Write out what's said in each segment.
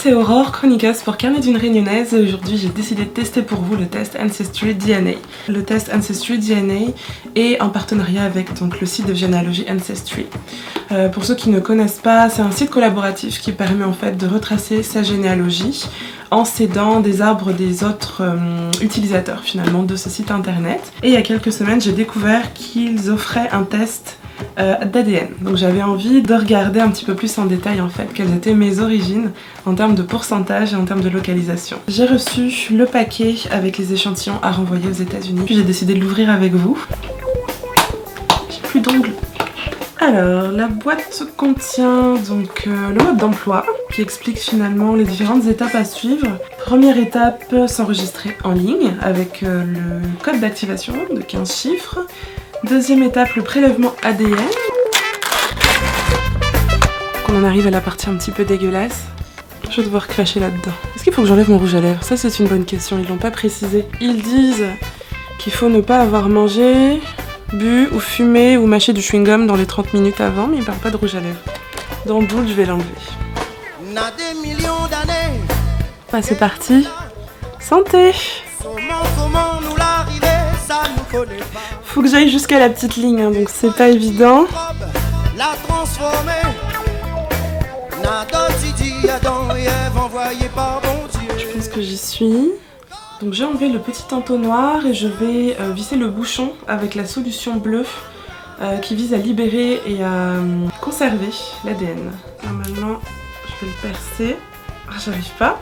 c'est Aurore, chroniqueuse pour Carnet d'une Réunionnaise et aujourd'hui j'ai décidé de tester pour vous le test Ancestry DNA. Le test Ancestry DNA est en partenariat avec donc, le site de généalogie Ancestry. Pour ceux qui ne connaissent pas, c'est un site collaboratif qui permet en fait de retracer sa généalogie en s'aidant des arbres des autres utilisateurs finalement de ce site internet. Et il y a quelques semaines j'ai découvert qu'ils offraient un test d'ADN. Donc j'avais envie de regarder un petit peu plus en détail en fait quelles étaient mes origines en termes de pourcentage et en termes de localisation. J'ai reçu le paquet avec les échantillons à renvoyer aux États-Unis. Puis j'ai décidé de l'ouvrir avec vous. J'ai plus d'ongles. Alors, la boîte contient donc le mode d'emploi qui explique finalement les différentes étapes à suivre. Première étape, s'enregistrer en ligne avec le code d'activation de 15 chiffres. Deuxième étape, le prélèvement ADN. On en arrive à la partie un petit peu dégueulasse. Je vais devoir cracher là-dedans. Est-ce qu'il faut que j'enlève mon rouge à lèvres? Ça c'est une bonne question, ils l'ont pas précisé. Ils disent qu'il faut ne pas avoir mangé, bu ou fumé ou mâché du chewing-gum dans les 30 minutes avant, mais ils parlent pas de rouge à lèvres. Dans le boule, je vais l'enlever. Ah, c'est parti. Santé! Faut que j'aille jusqu'à la petite ligne, hein, donc c'est pas évident. Je pense que j'y suis. Donc j'ai enlevé le petit entonnoir et je vais visser le bouchon avec la solution bleue qui vise à libérer et à conserver l'ADN. Normalement, je vais le percer. Ah, j'arrive pas.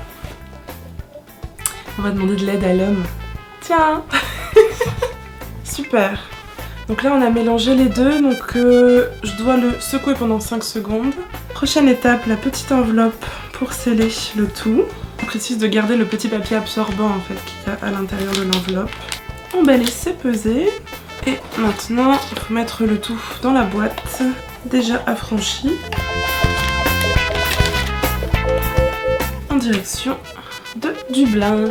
On va demander de l'aide à l'homme. Tiens. Super. Donc là on a mélangé les deux, donc je dois le secouer pendant 5 secondes. Prochaine étape, la petite enveloppe pour sceller le tout. On précise de garder le petit papier absorbant en fait qu'il y a à l'intérieur de l'enveloppe. Emballer, c'est pesé. Et maintenant, il faut mettre le tout dans la boîte, déjà affranchie. En direction de Dublin.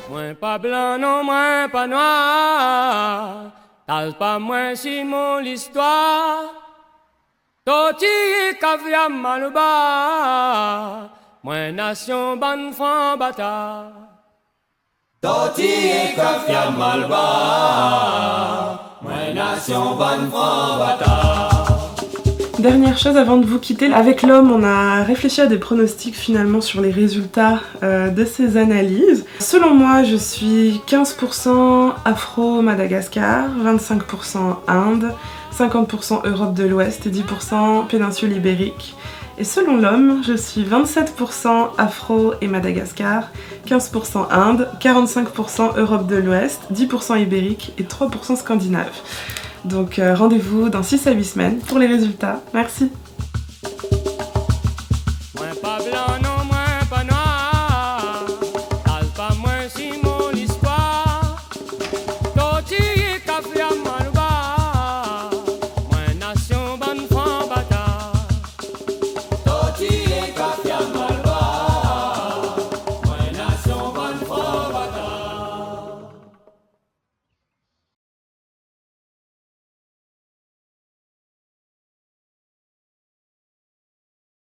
Moins pas blanc, non, moins pas noir. T'as pas moins si mon l'histoire. Toti caviar malouba. Moins nation ban franc bata. Toti caviar malouba. Moins nation ban franc bata. Dernière chose avant de vous quitter, avec l'homme on a réfléchi à des pronostics finalement sur les résultats de ces analyses. Selon moi je suis 15% Afro-Madagascar, 25% Inde, 50% Europe de l'Ouest et 10% péninsule ibérique. Et selon l'homme, je suis 27% Afro et Madagascar, 15% Inde, 45% Europe de l'Ouest, 10% ibérique et 3% scandinave. Donc rendez-vous dans 6 à 8 semaines pour les résultats. Merci.